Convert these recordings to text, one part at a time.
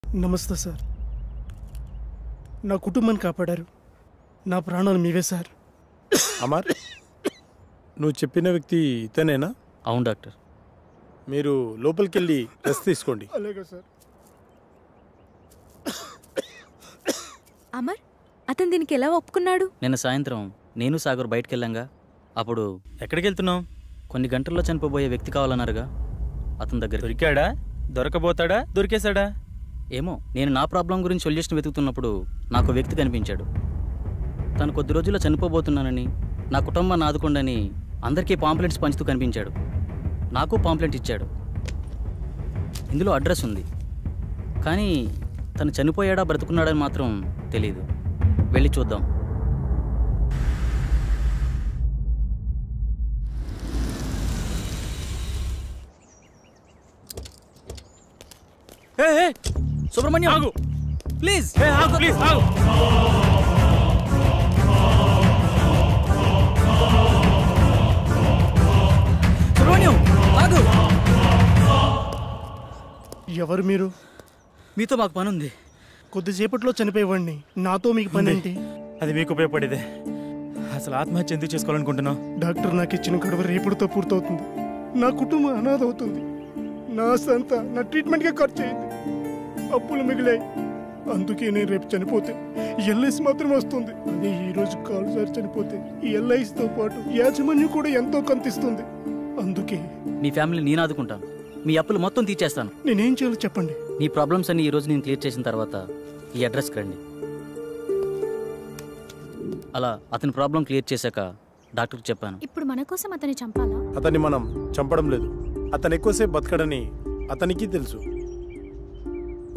నమస్తే సార్. నా కుటుంబాన్ని కాపాడారు. నా ప్రాణాలు మీవే సార్. అమర్, నువ్వు చెప్పిన వ్యక్తి ఇతనేనా? అవును డాక్టర్. మీరు లోపలికి వెళ్ళి రెస్ట్ తీసుకోండి. అలాగే సార్. అమర్, అతను దీనికి ఎలా ఒప్పుకున్నాడు? నిన్న సాయంత్రం నేను సాగర్ బయటకు వెళ్ళాంగా. అప్పుడు ఎక్కడికి వెళ్తున్నావు? కొన్ని గంటల్లో చనిపోబోయే వ్యక్తి కావాలన్నారుగా, అతని దగ్గర. దొరికాడా? దొరకబోతాడా? దొరికేశాడా? ఏమో, నేను నా ప్రాబ్లం గురించి సొల్యూషన్ వెతుకుతున్నప్పుడు నాకు వ్యక్తి కనిపించాడు. తను కొద్ది రోజుల్లో చనిపోబోతున్నానని, నా కుటుంబాన్ని ఆదుకోండని అందరికీ పాంప్లెట్స్ పంచుతూ కనిపించాడు. నాకు పాంప్లెట్ ఇచ్చాడు. ఇందులో అడ్రస్ ఉంది, కానీ తను చనిపోయాడా బ్రతుకున్నాడని మాత్రం తెలీదు. వెళ్ళి చూద్దాం. సుబ్రహ్మణ్యం, ఆగు ప్లీజ్. ప్లీజ్ ఆగు. సుబ్రహ్మణ్యం ఆగు. ఎవరు మీరు? మీతో మాకు పని ఉంది. కొద్దిసేపట్లో చనిపోయేవాడిని. నాతో మీకు పని ఏంటి? అది మీకు ఉపయోగపడేదే. అసలు ఆత్మహత్య ఎందుకు చేసుకోవాలనుకుంటున్నావు? డాక్టర్ నాకు ఇచ్చిన గడువు రేపుడుతో పూర్తవుతుంది. నా కుటుంబం అనాథ అవుతుంది. నా సంత నా ట్రీట్మెంట్గా ఖర్చు అయింది. అప్పులు మిగిలాయి. అందుకే నేను రేపు చనిపోతే ఎల్ఐసి మాత్రం వస్తుంది. అదే ఈ రోజు కాలుసారి చనిపోతే ఈ ఎల్ఐసితో పాటు యాజమాన్యం కూడా ఎంతో కంతిస్తుంది. అందుకే మీ ఫ్యామిలీ నేను ఆదుకుంటాను. మీ అప్పులు మొత్తం తీర్చేస్తాను. నేనేం చేయాలో చెప్పండి. నీ ప్రాబ్లమ్స్ అన్ని ఈ రోజు నేను క్లియర్ చేసిన తర్వాత ఈ అడ్రస్కి రండి. అలా అతని ప్రాబ్లం క్లియర్ చేశాక డాక్టర్కి చెప్పాను. ఇప్పుడు మన కోసం అతన్ని చంపాలా? అతన్ని మనం చంపడం లేదు. అతను ఎక్కువసేపు బతకడని అతనికి తెలుసు.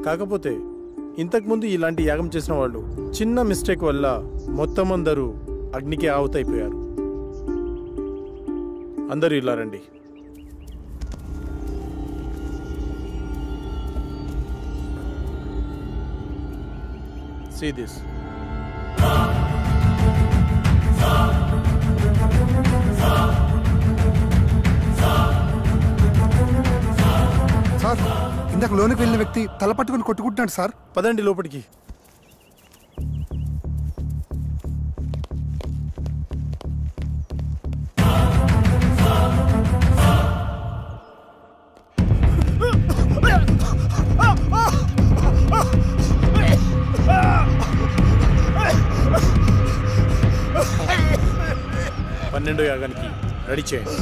కాకపోతే ఇంతకుముందు ఇలాంటి యాగం చేసిన వాళ్ళు చిన్న మిస్టేక్ వల్ల మొత్తం అందరూ అగ్నికి ఆహుతైపోయారు. అందరూ ఇలా రండి. See this. సార్, ఇందాక లోనికి వెళ్ళిన వ్యక్తి తల పట్టుకుని కొట్టుకుంటున్నాడు సార్. పదండి లోపలికి. పన్నెండో యాగానికి రెడీ చేయండి.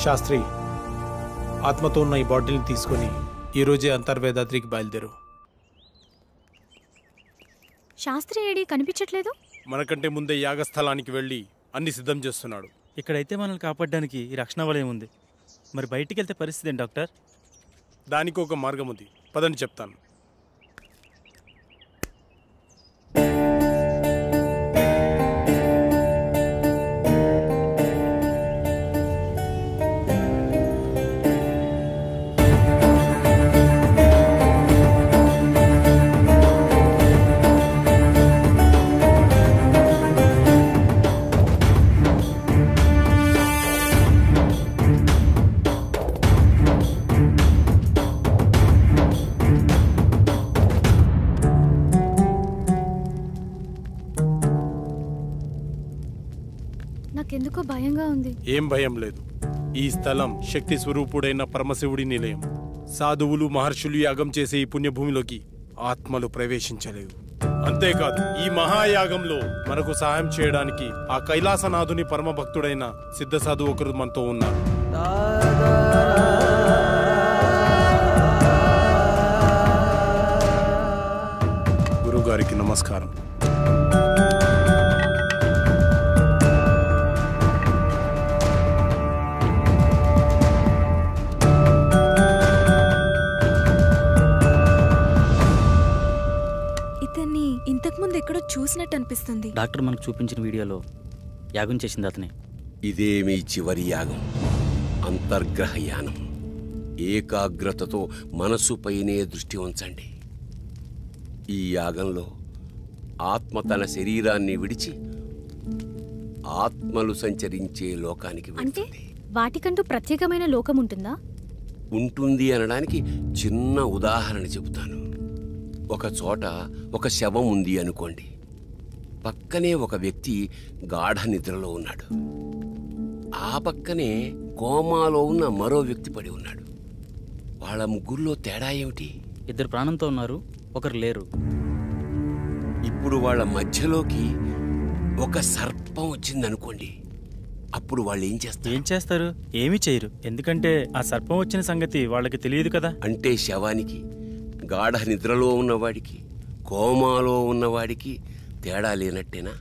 శాస్త్రి, ఆత్మతో ఉన్న ఈ బాటిల్ని తీసుకొని ఈరోజే అంతర్వేదాద్రికి బయలుదేరు. శాస్త్రి ఏడి కనిపించట్లేదు. మనకంటే ముందే యాగస్థలానికి వెళ్ళి అన్ని సిద్ధం చేస్తున్నాడు. ఇక్కడైతే మనల్ని కాపాడడానికి ఈ రక్షణ వలయం ఉంది. మరి బయటికి వెళ్తే పరిస్థితి ఏంటి డాక్టర్? దానికి ఒక మార్గం ఉంది, పదని చెప్తాను. నాకెందుకో భయంగా ఉంది. ఏం భయం లేదు. ఈ స్థలం శక్తి స్వరూపుడైన పరమశివుడి నిలయం. సాధువులు మహర్షులు యాగం చేసే ఈ పుణ్యభూమిలోకి ఆత్మలు ప్రవేశించలేవు. అంతేకాదు, ఈ మహాయాగంలో మనకు సహాయం చేయడానికి ఆ కైలాసనాథుని పరమ భక్తుడైన సిద్ధ సాధువు ఒకరు మనతో ఉన్నారు. గురువుగారికి నమస్కారం. ఇతన్ని ఇంతకుముందు ఎక్కడో చూసినట్టు అనిపిస్తుంది. డాక్టర్ మనకు చూపించిన వీడియోలో యాగం చేసింది అతనే. ఇదే మీ చివరి యాగం, అంతర్గ్రహ యానం. ఏకాగ్రతతో మనసుపైనే దృష్టి ఉంచండి. ఈ యాగంలో ఆత్మ తన శరీరాన్ని విడిచి ఆత్మలు సంచరించే లోకానికి అంటే వెళ్తుంది. వాటికంటూ ప్రత్యేకమైన లోకం ఉంటుందా? ఉంటుంది అనడానికి చిన్న ఉదాహరణ చెబుతాను. ఒక చోట ఒక శవం ఉంది అనుకోండి. పక్కనే ఒక వ్యక్తి గాఢ నిద్రలో ఉన్నాడు. ఆ పక్కనే కోమాలో ఉన్న మరో వ్యక్తి పడి ఉన్నాడు. వాళ్ళ ముగ్గురులో తేడా ఏమిటి? ఇద్దరు ప్రాణంతో ఉన్నారు, ఒకరు లేరు. ఇప్పుడు వాళ్ళ మధ్యలోకి ఒక సర్పం వచ్చిందనుకోండి. అప్పుడు వాళ్ళు ఏం చేస్తారు? ఏం చేస్తారు? ఏమీ చేయరు. ఎందుకంటే ఆ సర్పం వచ్చిన సంగతి వాళ్ళకి తెలియదు కదా. అంటే శవానికి, గాఢ నిద్రలో ఉన్నవాడికి, కోమాలో ఉన్నవాడికి తేడా లేనట్టేనా?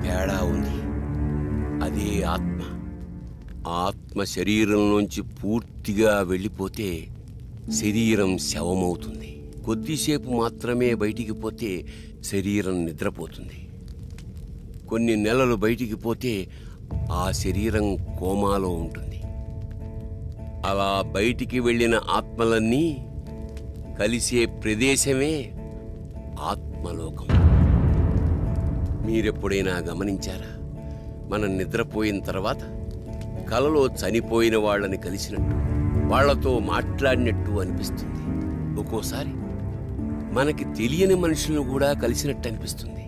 తేడా ఉంది. అదే ఆత్మ. ఆత్మ శరీరంలోంచి పూర్తిగా వెళ్ళిపోతే శరీరం శవమవుతుంది. కొద్దిసేపు మాత్రమే బయటికి పోతే శరీరం నిద్రపోతుంది. కొన్ని నెలలు బయటికి పోతే ఆ శరీరం కోమాలో ఉంటుంది. అలా బయటికి వెళ్ళిన ఆత్మలన్నీ కలిసే ప్రదేశమే ఆత్మలోకం. మీరెప్పుడైనా గమనించారా? మనం నిద్రపోయిన తర్వాత కలలో చనిపోయిన వాళ్ళని కలిసినట్టు, వాళ్లతో మాట్లాడినట్టు అనిపిస్తుంది. ఒక్కోసారి మనకి తెలియని మనుషులను కూడా కలిసినట్టు అనిపిస్తుంది.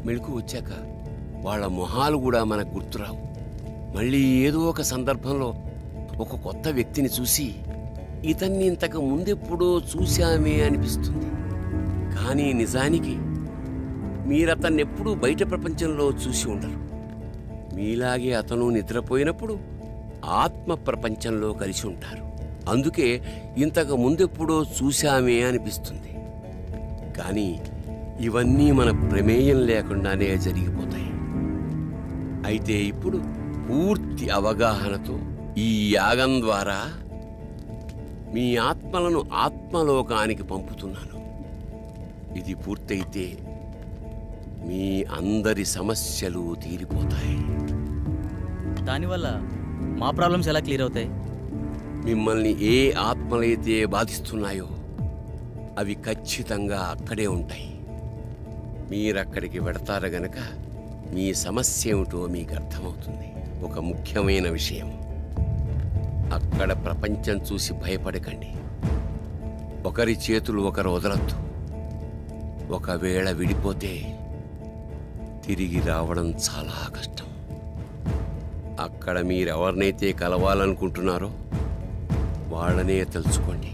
మెళుకు వచ్చాక వాళ్ళ మొహాలు కూడా మనకు గుర్తురావు. మళ్ళీ ఏదో ఒక సందర్భంలో ఒక కొత్త వ్యక్తిని చూసి ఇతన్ని ఇంతకు ముందెప్పుడో చూశామే అనిపిస్తుంది. కానీ నిజానికి మీరతన్నెప్పుడూ బయట ప్రపంచంలో చూసి ఉండరు. మీలాగే అతను నిద్రపోయినప్పుడు ఆత్మ ప్రపంచంలో కలిసి ఉంటారు. అందుకే ఇంతకు ముందెప్పుడో చూశామే అనిపిస్తుంది. కానీ ఇవన్నీ మన ప్రమేయం లేకుండానే జరిగిపోతాయి. అయితే ఇప్పుడు పూర్తి అవగాహనతో ఈ యాగం ద్వారా మీ ఆత్మలను ఆత్మలోకానికి పంపుతున్నాను. ఇది పూర్తయితే మీ అందరి సమస్యలు తీరిపోతాయి. దానివల్ల మా ప్రాబ్లమ్స్ ఎలా క్లియర్ అవుతాయి? మిమ్మల్ని ఏ ఆత్మలైతే బాధిస్తున్నాయో అవి ఖచ్చితంగా అక్కడే ఉంటాయి. మీరక్కడికి వెడతారు గనక మీ సమస్య ఏమిటో మీకు అర్థమవుతుంది. ఒక ముఖ్యమైన విషయం, అక్కడ ప్రపంచం చూసి భయపడకండి. ఒకరి చేతులు ఒకరు వదలొద్దు. ఒకవేళ విడిపోతే తిరిగి రావడం చాలా కష్టం. అక్కడ మీరెవరినైతే కలవాలనుకుంటున్నారో వాళ్ళనే తలుచుకోండి.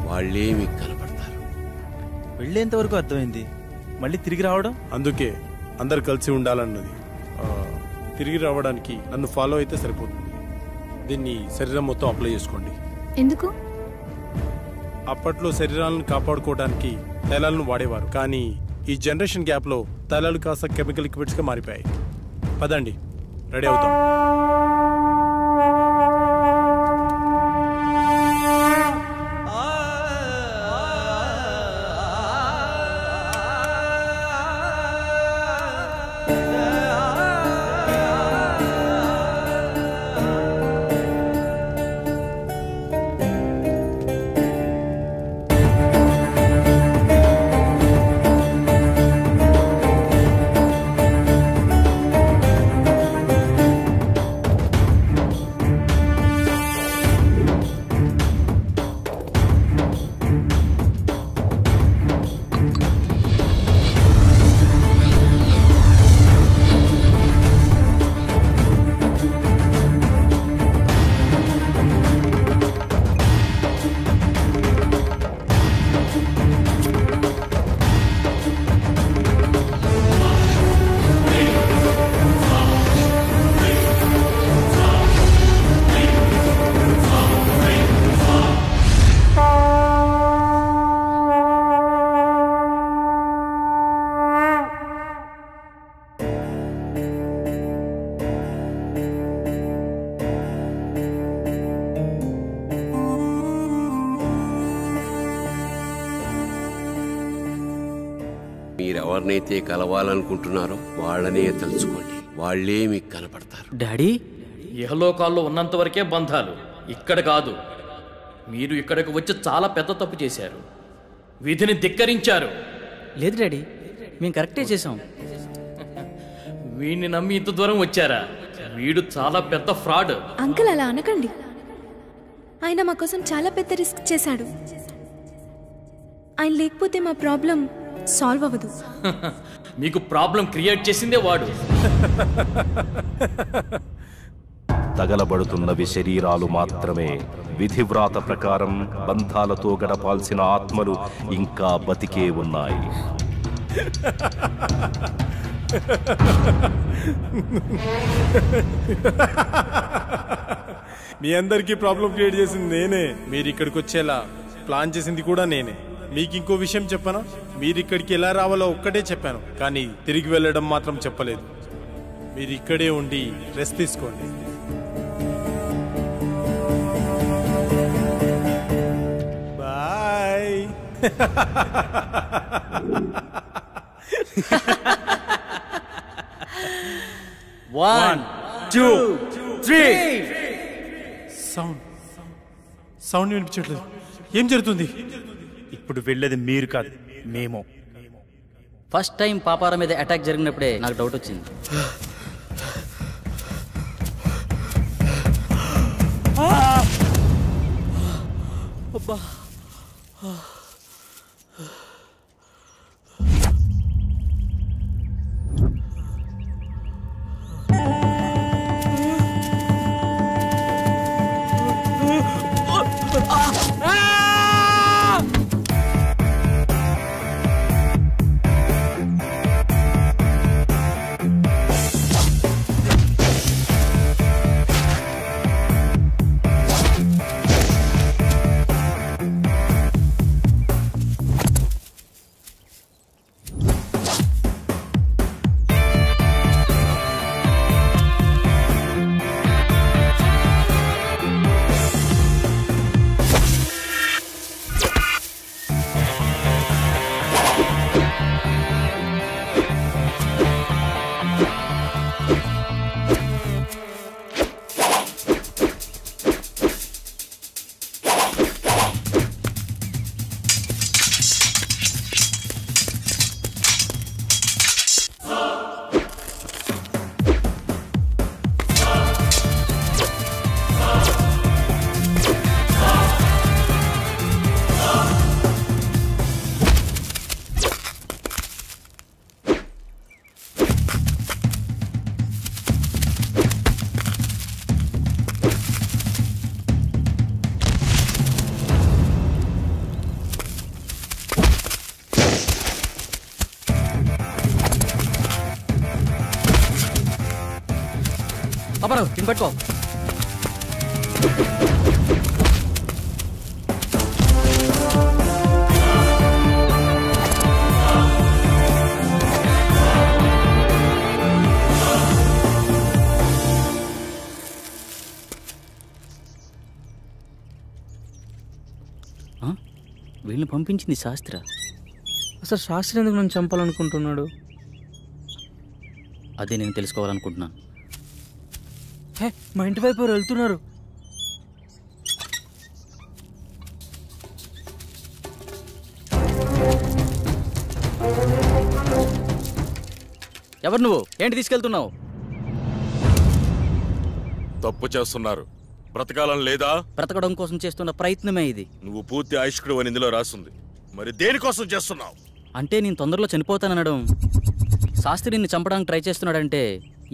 వాళ్ళే మీకు కనపడతారు. వెళ్ళేంతవరకు అర్థమైంది, మళ్ళీ తిరిగి రావడం? అందుకే అందరు కలిసి ఉండాలన్నది. తిరిగి రావడానికి నన్ను ఫాలో అయితే సరిపోతుంది. దీన్ని శరీరం మొత్తం అప్లై చేసుకోండి. ఎందుకు? అప్పట్లో శరీరాలను కాపాడుకోవడానికి తైలాలను వాడేవారు. కానీ ఈ జనరేషన్ గ్యాప్లో తైలాలు కాస్త కెమికల్ లిక్విడ్స్గా మారిపోయాయి. పదండి, రెడీ అవుతాం. మీరెవరినైతే కలవాలనుకుంటున్నారో వాళ్ళనే తలుచుకోండి, వాళ్ళే మీకు కనపడతారు. డాడీ, ఇహలోకాల్లో ఉన్నంత వరకే బంధాలు, ఇక్కడ కాదు. మీరు ఇక్కడికి వచ్చి చాలా పెద్ద తప్పు చేశారు, విధిని ధిక్కరించారు. లేదు డాడీ, మేము కరెక్టే చేసాం. వీడిని నమ్మి ఇంత దూరం వచ్చారా? వీడు చాలా పెద్ద ఫ్రాడ్. అంకుల్ అలా అనకండి. ఆయన మా కోసం చాలా పెద్ద రిస్క్ చేశాడు. ఆయన లేకపోతే మా ప్రాబ్లం సాల్వ్ అవ్వదు. మీకు ప్రాబ్లం క్రియేట్ చేసిందే వాడు. తగలబడుతున్నవి శరీరాలు మాత్రమే. విధివ్రాత ప్రకారం బంధాలతో గడపాల్సిన ఆత్మలు ఇంకా బతికే ఉన్నాయి. మీ అందరికీ ప్రాబ్లం క్రియేట్ చేసింది నేనే. మీరు ఇక్కడికి వచ్చేలా ప్లాన్ చేసింది కూడా నేనే. మీకు ఇంకో విషయం చెప్పనా? మీరు ఇక్కడికి ఎలా రావాలో ఒక్కటే చెప్పాను, కానీ తిరిగి వెళ్ళడం మాత్రం చెప్పలేదు. మీరు ఇక్కడే ఉండి రెస్ట్ తీసుకోండి. బాయ్. 1 2 3 సౌండ్ వినిపించట్లేదు. ఏం జరుగుతుంది? ఇప్పుడు వెళ్ళేది మీరు కాదు, మేము. ఫస్ట్ టైం పాపారా మీద అటాక్ జరిగినప్పుడే నాకు డౌట్ వచ్చింది. అబ్బా, అపరావు దీన్ని పట్టుకో. వీళ్ళని పంపించింది శాస్త్ర. అసలు శాస్త్రి ఎందుకు నన్ను చంపాలనుకుంటున్నాడు? అదే నేను తెలుసుకోవాలనుకుంటున్నాను. హే, మా ఇంటి వైపు వెళ్తున్నారు. ఎవరు నువ్వు? ఏంటి తీసుకెళ్తున్నావు? తప్పు చేస్తున్నారు. బ్రతకాలని లేదా? బ్రతకడం కోసం చేస్తున్న ప్రయత్నమే ఇది. నువ్వు పూర్తి ఆయుష్కుడు అని ఇందులో రాస్తుంది. మరి దేనికోసం చేస్తున్నావు? అంటే నేను తొందరలో చనిపోతాననడం, శాస్త్రి నిన్ను చంపడానికి ట్రై చేస్తున్నాడంటే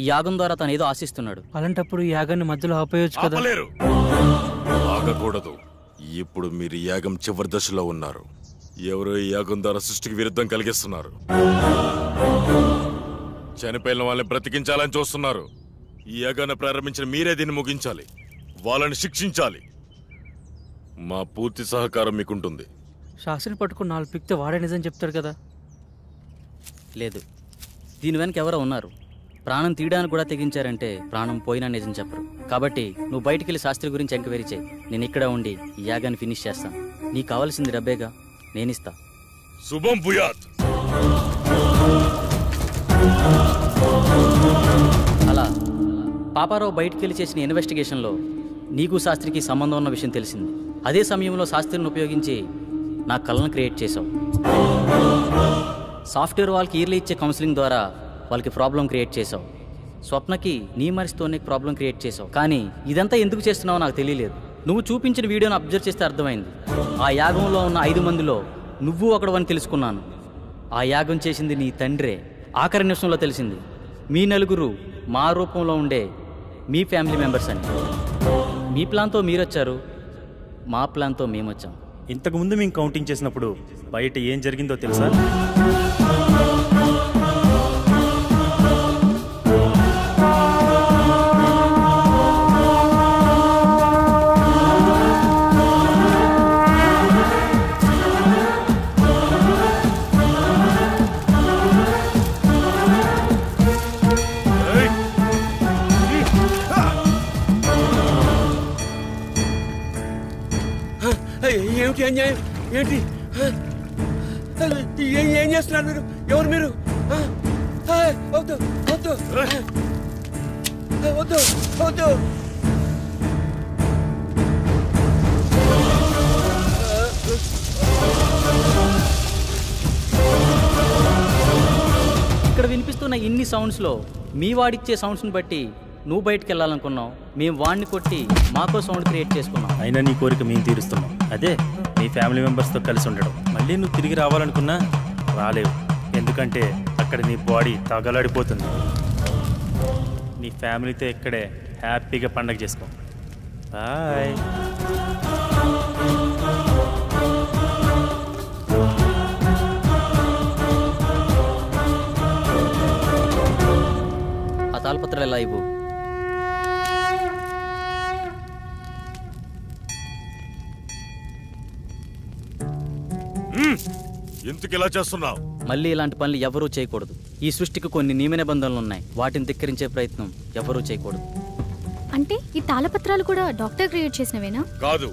ఈ యాగం ద్వారా తను ఏదో ఆశిస్తున్నాడు. అలాంటప్పుడు ఈ యాగాన్ని మధ్యలో ఆపేయొచ్చు కదా. ఆగకూడదు. ఇప్పుడు మీరు యాగం చివరి దశలో ఉన్నారు. ఎవరో ఈ యాగం ద్వారా సృష్టికి విరుద్ధం కలిగిస్తున్నారు. చనిపోయిన వాళ్ళని బ్రతికించాలని చూస్తున్నారు. ఈ యాగాన్ని ప్రారంభించిన మీరే దీన్ని ముగించాలి. వాళ్ళని శిక్షించాలి. మా పూర్తి సహకారం మీకుంటుంది. శాస్త్రిని పట్టుకుని 4 పిక్తే వాడే నిజం చెప్తాడు కదా. లేదు, దీని వెనక ఎవరో ఉన్నారు. ప్రాణం తీయడానికి కూడా తెగించారంటే ప్రాణం పోయినా నిజం చెప్పరు. కాబట్టి నువ్వు బయటికి వెళ్ళి శాస్త్రి గురించి ఎంక్వైరీ చేయి. నేను ఇక్కడ ఉండి ఈ యాగాన్ని ఫినిష్ చేస్తాను. నీకు కావాల్సింది డబ్బేగా, నేనిస్తా. శుభం భూయాత్. అలా పాపారావు బయటికి వెళ్ళి చేసిన ఇన్వెస్టిగేషన్లో నీకు శాస్త్రికి సంబంధం ఉన్న విషయం తెలిసింది. అదే సమయంలో శాస్త్రిని ఉపయోగించి నా కళను క్రియేట్ చేసావు. సాఫ్ట్వేర్ వాళ్ళకి ఇయర్లీ ఇచ్చే కౌన్సిలింగ్ ద్వారా వాళ్ళకి ప్రాబ్లం క్రియేట్ చేసావు. స్వప్నకి నీ మనిషితోనే ప్రాబ్లం క్రియేట్ చేసావు. కానీ ఇదంతా ఎందుకు చేస్తున్నావో నాకు తెలియలేదు. నువ్వు చూపించిన వీడియోను అబ్జర్వ్ చేస్తే అర్థమైంది. ఆ యాగంలో ఉన్న 5 మందిలో నువ్వు ఒకడవని తెలుసుకున్నాను. ఆ యాగం చేసింది నీ తండ్రే. ఆఖరి నిమిషంలో తెలిసింది మీ నలుగురు మా రూపంలో ఉండే మీ ఫ్యామిలీ మెంబర్స్ అని. మీ ప్లాన్తో మీరొచ్చారు, మా ప్లాన్తో మేమొచ్చాం. ఇంతకుముందు మేము కౌంటింగ్ చేసినప్పుడు బయట ఏం జరిగిందో తెలుసా? ఏమిటి అన్యాయం? ఏంటి ఏం చేస్తున్నారు మీరు? ఎవరు మీరు? వద్దు వద్దు వద్దు వద్దు. ఇక్కడ వినిపిస్తున్న ఇన్ని సౌండ్స్లో మీ వాడిచ్చే సౌండ్స్ని బట్టి నువ్వు బయటికి వెళ్ళాలనుకున్నావు. మేము వాడిని కొట్టి మాకో సౌండ్ క్రియేట్ చేసుకున్నాం. అయినా నీ కోరిక మేము తీరుస్తున్నాం. అదే నీ ఫ్యామిలీ మెంబర్స్తో కలిసి ఉండడం. మళ్ళీ నువ్వు తిరిగి రావాలనుకున్నా రాలేవు. ఎందుకంటే అక్కడ నీ బాడీ తగలాడిపోతుంది. నీ ఫ్యామిలీతో ఇక్కడే హ్యాపీగా పండగ చేసుకో. బాయ్. ఆ తాళపత్రాలు ఎలా ఇవ్వు. ఎందుకు ఇలా చేస్తున్నావు? మళ్ళీ ఇలాంటి పనులు ఎవరూ చేయకూడదు. ఈ సృష్టికి కొన్ని నియమ నిబంధనలు ఉన్నాయి. వాటిని ధిక్కరించే ప్రయత్నం ఎవరూ చేయకూడదు. అంటే ఈ తాళపత్రాలు కూడా డాక్టర్ క్రియేట్ చేసినవేనా? కాదు,